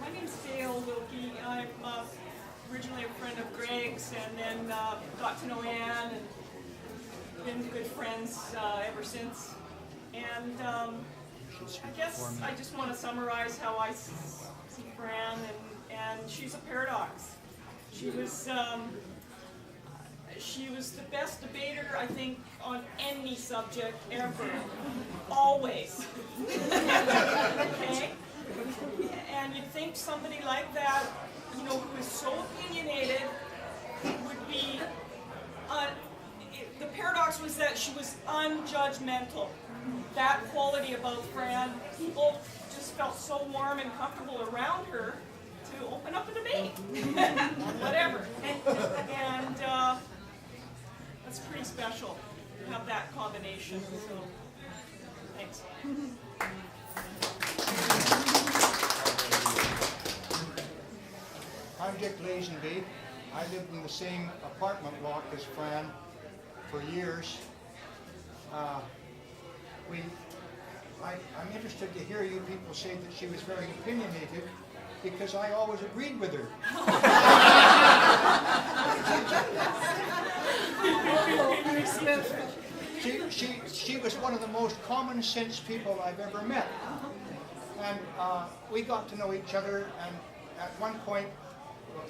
My name's Dale Wilkie. I'm originally a friend of Greg's, and then got to know Ann and been good friends ever since. And I guess I just want to summarize how I see Fran, and she's a paradox. She was the best debater, I think, on any subject ever. Always. Okay? And you'd think somebody like that, you know, who is so opinionated, would be, the paradox was that she was unjudgmental. That quality about Fran, people just felt so warm and comfortable around her to open up a debate. Whatever. And that's pretty special to have that combination. So, thanks. I'm Dick Lazenby. I lived in the same apartment block as Fran for years. I'm interested to hear you people say that she was very opinionated, because I always agreed with her. She was one of the most common sense people I've ever met. And we got to know each other, and at one point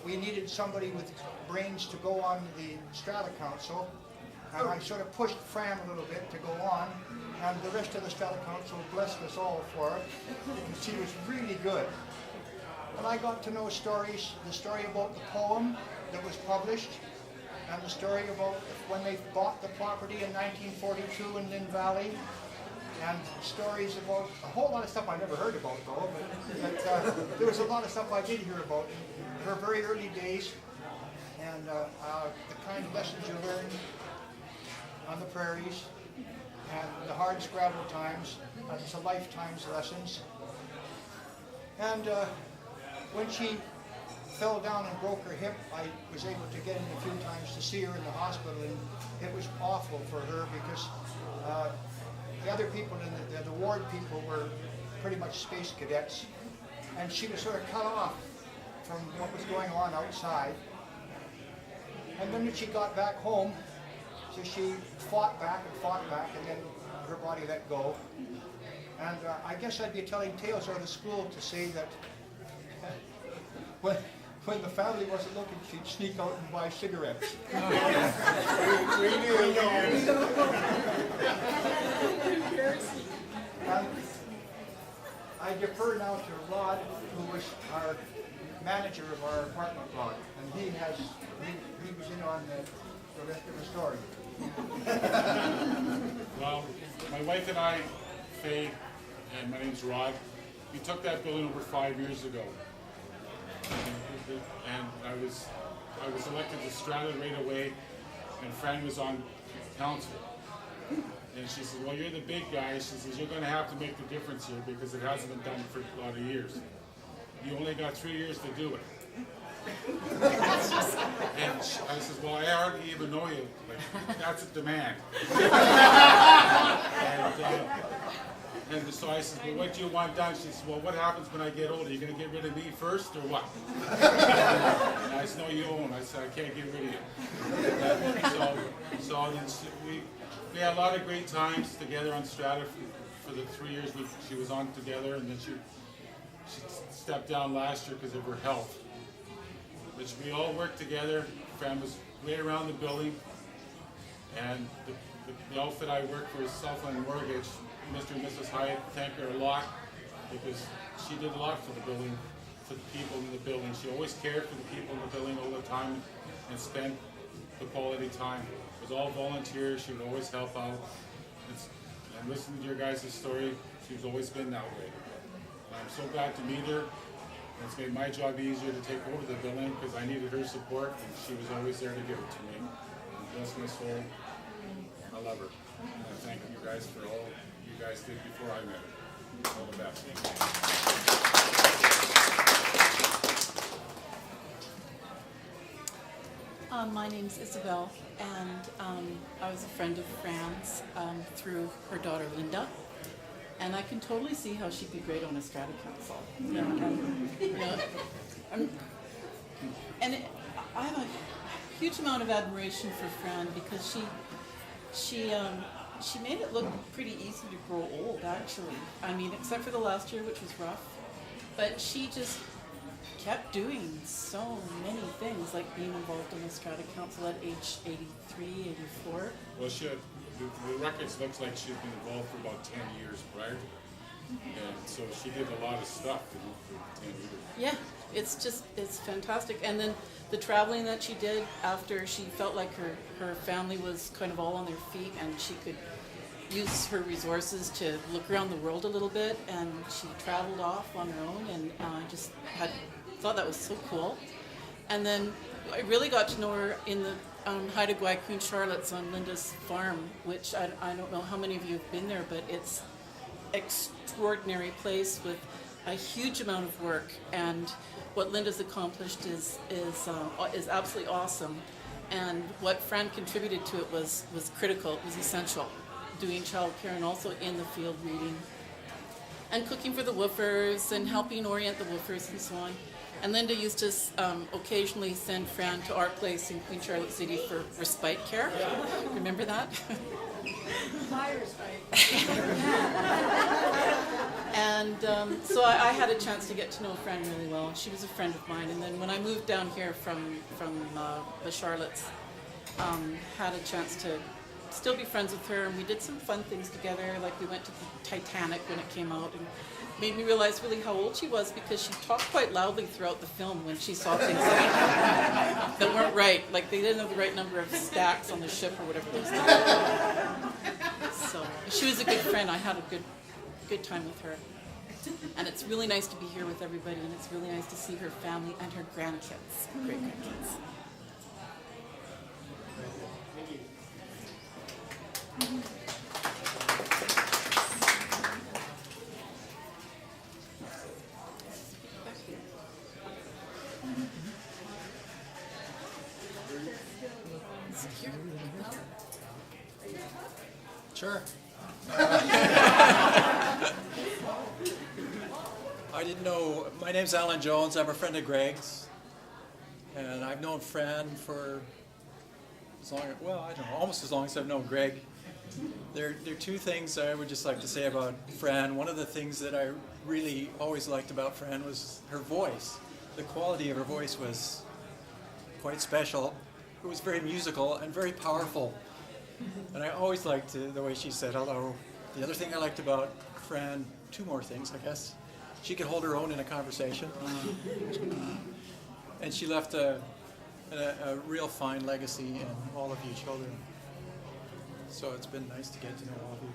we needed somebody with brains to go on the Strata Council, and I sort of pushed Fran a little bit to go on, and the rest of the Strata Council blessed us all for it, because she was really good. And I got to know stories, the story about the poem that was published, and the story about when they bought the property in 1942 in Lynn Valley, and stories about a whole lot of stuff I never heard about though, but there was a lot of stuff I did hear about in her very early days, and the kind of lessons you learned on the prairies, and the hard scrabble times, it's a lifetime's lessons. And when she fell down and broke her hip, I was able to get in a few times to see her in the hospital, and it was awful for her because the other people in the ward people were pretty much space cadets, and she was sort of cut off from what was going on outside. And then when she got back home, so she fought back, and then her body let go. And I guess I'd be telling tales out of school to say that when the family wasn't looking, she'd sneak out and buy cigarettes. we knew. And I defer now to Rod, who was our manager of our apartment block, and he was in on the rest of the story. Well, my wife and I, Faye, and my name's Rod, we took that building over 5 years ago. And I was elected to Strata right away, and Fran was on council. And she said, well, you're the big guy. She says, you're going to have to make the difference here because it hasn't been done for a lot of years. You only got 3 years to do it. And I says, well, I hardly even know you. Like, that's a demand. And so I said, well, what do you want done? She said, well, what happens when I get older? Are you going to get rid of me first or what? And I said, no, you won't. I said, I can't get rid of you. So then we had a lot of great times together on Strata for the 3 years she was on together, and then she stepped down last year because of her health. But we all worked together. Fran was way around the building, and the outfit I worked for is Southland Mortgage. Mr. and Mrs. Hyatt thank her a lot because she did a lot for the building, for the people in the building. She always cared for the people in the building all the time and spent the quality time. It was all volunteers. She would always help out. And listening to your guys' story, she's always been that way. And I'm so glad to meet her. It's made my job easier to take over the building because I needed her support, and she was always there to give it to me. And bless my soul, I love her. And I thank you guys for all you guys did before I met her. All the best. My name's Isabel, and I was a friend of Fran's through her daughter Linda. and I can totally see how she'd be great on a strata council. Um, and I have a huge amount of admiration for Fran because she made it look pretty easy to grow old, actually. I mean, except for the last year, which was rough. But she just kept doing so many things, like being involved in the Strata Council at age 83, 84. Well, the records looks like she's been involved for about 10 years prior. And so she did a lot of stuff for 10 years. Yeah, it's fantastic. And then the traveling that she did after she felt like her family was kind of all on their feet and she could use her resources to look around the world a little bit, and she traveled off on her own, and thought that was so cool. And then I really got to know her in the Haida Gwaii Queen Charlotte's on Linda's farm, which I don't know how many of you have been there, but it's extraordinary place with a huge amount of work, and what Linda's accomplished is absolutely awesome. And what Fran contributed to it was critical, it was essential, doing childcare and also in the field reading and cooking for the woofers and helping orient the woofers and so on. And Linda used to occasionally send Fran to our place in Queen Charlotte City for respite care. Remember that? And so I had a chance to get to know Fran really well, and she was a friend of mine. And then when I moved down here from the Charlottes, had a chance to still be friends with her, and we did some fun things together, like we went to the Titanic when it came out, and made me realize really how old she was because she talked quite loudly throughout the film when she saw things that weren't right, like they didn't have the right number of stacks on the ship or whatever those things. So she was a good friend. I had a good time with her, and it's really nice to be here with everybody, and it's really nice to see her family and her grandkids, great grandkids. Sure. I didn't know. My name's Alan Jones. I'm a friend of Greg's, and I've known Fran for as long, well, I don't know, almost as long as I've known Greg. There are two things I would just like to say about Fran. One of the things that I really always liked about Fran was her voice. The quality of her voice was quite special. It was very musical and very powerful. And I always liked the way she said hello. The other thing I liked about Fran, two more things, I guess. She could hold her own in a conversation. And she left a real fine legacy in all of you children. So it's been nice to get to know all of you.